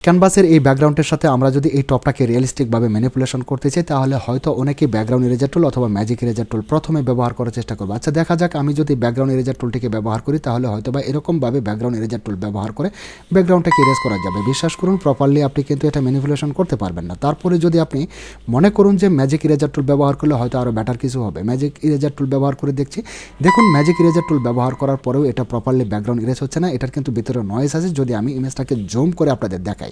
ক্যানভাসের এই ব্যাকগ্রাউন্ডের সাথে আমরা যদি এই টপটাকে রিয়েলিস্টিকভাবে ম্যানিপুলেশন করতে চাই তাহলে হয়তো অনেকেই ব্যাকগ্রাউন্ড ইরেজার টুল অথবা ম্যাজিক ইরেজার টুল প্রথমে ব্যবহার করার চেষ্টা করবো। আচ্ছা দেখা যাক আমি যদি ব্যাকগ্রাউন্ড ইরেজার টুলটিকে ব্যবহার করি তাহলে হয়তো বা এরকমভাবে ব্যাকগ্রাউন্ড ইরেজার টুল ব্যবহার করে ব্যাকগ্রাউন্ডটাকে ইরেজ করা যাবে। বিশ্বাস করুন প্রপারলি আপনি কিন্তু এটা ম্যানিপুলেশন করতে পারবেন না। তারপরে যদি আপনি মনে করুন যে ম্যাজিক ইরেজার টুল ব্যবহার করলে হয়তো আরও বেটার কিছু হবে, ম্যাজিক ইরেজার টুল ব্যবহার করে দেখছি। দেখুন ম্যাজিক ইরেজার টুল ব্যবহার করার পরেও এটা প্রপারলি ব্যাকগ্রাউন্ড ইরেজ হচ্ছে না, এটার কিন্তু ভিতরে নয়েজ আছে। যদি আমি ইমেজটাকে জুম করে আপনাদের দেখাই,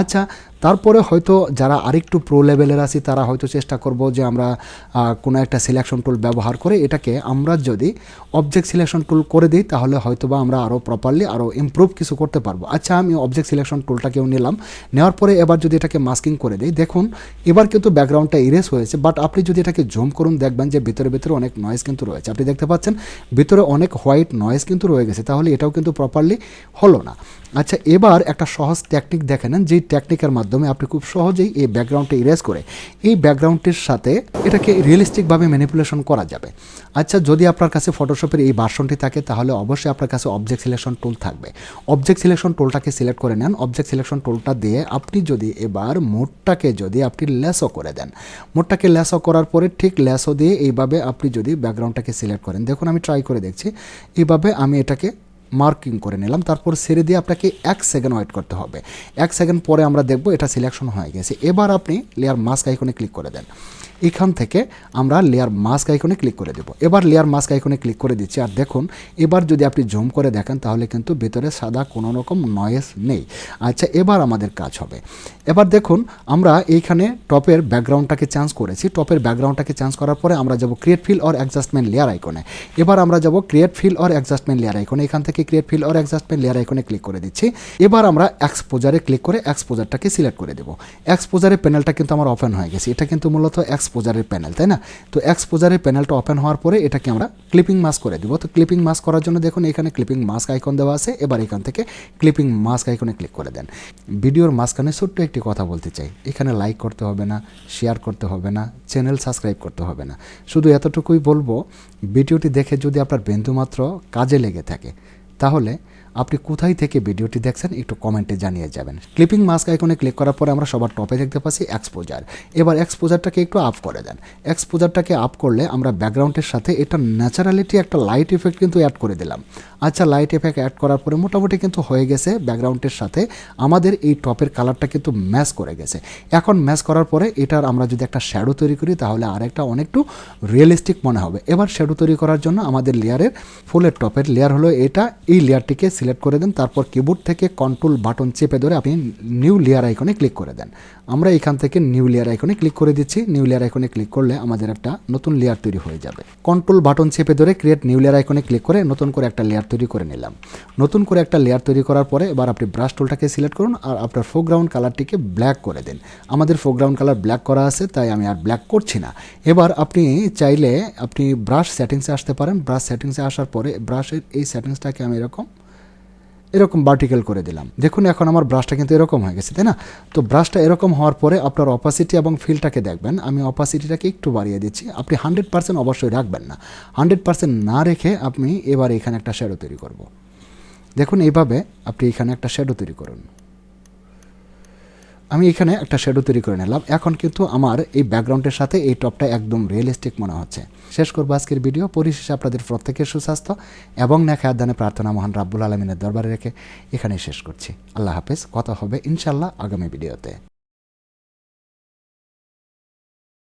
আচ্ছা তারপরে হয়তো যারা আরেকটু প্রো লেভেলের আছি তারা হয়তো চেষ্টা করব যে আমরা কোনো একটা সিলেকশন টুল ব্যবহার করে এটাকে আমরা যদি অবজেক্ট সিলেকশন টুল করে দিই তাহলে হয়তো বা আমরা আরও প্রপারলি আরও ইমপ্রুভ কিছু করতে পারবো। আচ্ছা আমি অবজেক্ট সিলেকশন টুলটাকেও নিলাম, নেওয়ার পরে এবার যদি এটাকে মাস্কিং করে দিই, দেখুন এবার কিন্তু ব্যাকগ্রাউন্ডটা ইরেজ হয়েছে। বাট আপনি যদি এটাকে জুম করুন দেখবেন যে ভিতরে অনেক নয়েজ কিন্তু রয়েছে। আপনি দেখতে পাচ্ছেন ভিতরে অনেক হোয়াইট নয়েজ কিন্তু রয়ে গেছে, তাহলে এটাও কিন্তু প্রপারলি হলো না। আচ্ছা এবার একটা সহজ টেকনিক দেখে নেন, যেই টেকনিকের মাধ্যমে আপনি খুব সহজেই এই ব্যাকগ্রাউন্ডটা ইরেজ করে এই ব্যাকগ্রাউন্ডটির সাথে এটাকে রিয়েলিস্টিকভাবে ম্যানিপুলেশন করা যাবে। আচ্ছা যদি আপনার কাছে ফটোশপের এই ভার্সনটি থাকে তাহলে অবশ্যই আপনার কাছে অবজেক্ট সিলেকশন টুল থাকবে। অবজেক্ট সিলেকশন টুলটাকে সিলেক্ট করে নেন। অবজেক্ট সিলেকশন টুলটা দিয়ে আপনি যদি এবার মোডটাকে যদি আপনি লেসও করে দেন, মোডটাকে লেসও করার পরে ঠিক লেসও দিয়ে এইভাবে আপনি যদি ব্যাকগ্রাউন্ডটাকে সিলেক্ট করেন, দেখুন আমি ট্রাই করে দেখছি, এইভাবে আমি এটাকে মার্কিং করে নিলাম, তারপর ছেড়ে দিয়ে আপনাকে 1 সেকেন্ড ওয়েট করতে হবে। 1 সেকেন্ড পরে আমরা দেখব এটা সিলেকশন হয়ে গেছে। এবার আপনি লেয়ার মাস্ক আইকনে ক্লিক করে দেন। এখান থেকে আমরা লেয়ার মাস্ক আইকনে ক্লিক করে দেব। এবার লেয়ার মাস্ক আইকনে ক্লিক করে দিচ্ছি, আর দেখুন এবার যদি আপনি জুম করে দেখেন তাহলে কিন্তু ভিতরে সাদা কোনো রকম নয়েজ নেই। আচ্ছা এবার আমাদের কাজ হবে, এবার দেখুন আমরা এইখানে টপের ব্যাকগ্রাউন্ডটাকে চেঞ্জ করেছি। টপের ব্যাকগ্রাউন্ডটাকে চেঞ্জ করার পরে আমরা যাব create fill or adjustment layer আইকনে। এবার আমরা যাব create fill or adjustment layer আইকনে, এখান থেকে create fill or adjustment layer আইকনে ক্লিক করে দিচ্ছি। এবার আমরা এক্সপোজারে ক্লিক করে এক্সপোজারটাকে সিলেক্ট করে দেব। এক্সপোজারের প্যানেলটা কিন্তু আমার ওপেন হয়ে গেছে, এটা কিন্তু মূলত এক্সপোজারের প্যানেল, তাই না? তো এক্সপোজারের প্যানেলটা ওপেন হওয়ার পরে এটাকে আমরা ক্লিপিং মাস্ক করে দেব। তো ক্লিপিং মাস্ক করার জন্য দেখুন এখানে ক্লিপিং মাস্ক আইকন দেওয়া আছে। এবার এখান থেকে ক্লিপিং মাস্ক আইকনে ক্লিক করে দেন। ভিডিওর মাঝখানে ছোট্ট একটি কথা বলতে চাই, এখানে লাইক করতে হবে না, শেয়ার করতে হবে না, চ্যানেল সাবস্ক্রাইব করতে হবে না। শুধু এতটুকুই বলবো, ভিডিওটি দেখে যদি আপনার বিন্দুমাত্র কাজে লেগে থাকে তাহলে আপনি কোথায় থেকে ভিডিওটি দেখছেন একটু কমেন্টে জানিয়ে যাবেন। ক্লিপিং মাস্ক আইকনে ক্লিক করার পরে আমরা সবার টপে দেখতে পাচ্ছি এক্সপোজার। এবার এক্সপোজারটাকে একটু আপ করে দেন। এক্সপোজারটাকে আপ করলে আমরা ব্যাকগ্রাউন্ডের সাথে এটা ন্যাচারালিটি একটা লাইট এফেক্ট কিন্তু অ্যাড করে দিলাম। আচ্ছা লাইট এফেক্ট অ্যাড করার পরে মোটামুটি কিন্তু হয়ে গেছে, ব্যাকগ্রাউন্ডের সাথে আমাদের এই টপের কালারটা কিন্তু ম্যাচ করে গেছে। এখন ম্যাচ করার পরে এটার আমরা যদি একটা শ্যাডো তৈরি করি তাহলে আরেকটা অনেকটু রিয়েলিস্টিক মনে হবে। এবার শ্যাডো তৈরি করার জন্য আমাদের লেয়ারের ফুলের টপের লেয়ার হলো এটা, এই লেয়ারটিকে সিলেক্ট করে দেন। তারপর কিবোর্ড থেকে কন্ট্রোল বাটন চেপে ধরে আপনি নিউ লেয়ার আইকনে ক্লিক করে দেন। আমরা এখান থেকে নিউ লেয়ার আইকনে ক্লিক করে দিচ্ছি। নিউ লেয়ার আইকনে ক্লিক করলে আমাদের একটা নতুন লেয়ার তৈরি হয়ে যাবে। কন্ট্রোল বাটন চেপে ধরে ক্রিয়েট নিউ লেয়ার আইকনে ক্লিক করে নতুন করে একটা লেয়ার তৈরি করে নিলাম। নতুন করে একটা লেয়ার তৈরি করার পরে এবার আপনি ব্রাশ টুলটাকে সিলেক্ট করুন আর আপনার ফোরগ্রাউন্ড কালারটিকে ব্ল্যাক করে দিন। আমাদের ফোরগ্রাউন্ড কালার ব্ল্যাক করা আছে তাই আমি আর ব্ল্যাক করছি না। এবার আপনি চাইলে আপনি ব্রাশ সেটিংসে আসতে পারেন। ব্রাশ সেটিংসে আসার পরে ব্রাশের এই সেটিংসটাকে আমি এরকম ভার্টিক্যাল করে দিলাম। দেখুন এখন আমার ব্রাশটা কিন্তু এরকম হয়ে গেছে, তাই না? তো ব্রাশটা এরকম হওয়ার পরে আপনার অপাসিটি এবং ফিলটাকে দেখবেন, আমি অপাসিটিটাকে একটু বাড়িয়ে দিচ্ছি। আপনি 100% অবশ্যই রাখবেন না, 100% না রেখে আপনি এবার এখানে একটা শ্যাডো তৈরি করব। দেখুন এইভাবে আপনি এখানে একটা শ্যাডো তৈরি করুন। আমি এখানে একটা শ্যাডো তৈরি করে নিলাম। এখন কিন্তু আমার এই ব্যাকগ্রাউন্ডের সাথে এই টপটা একদম রিয়েলিস্টিক মনে হচ্ছে। শেষ করবো আজকের ভিডিও। পরিশেষে আপনাদের প্রত্যেকের সুস্বাস্থ্য এবং নেখায়াত দানে প্রার্থনা মহান রাব্বুল আলামিনের দরবারে রেখে এখানেই শেষ করছি। আল্লাহ হাফেজ। কথা হবে ইনশাল্লাহ আগামী ভিডিওতে।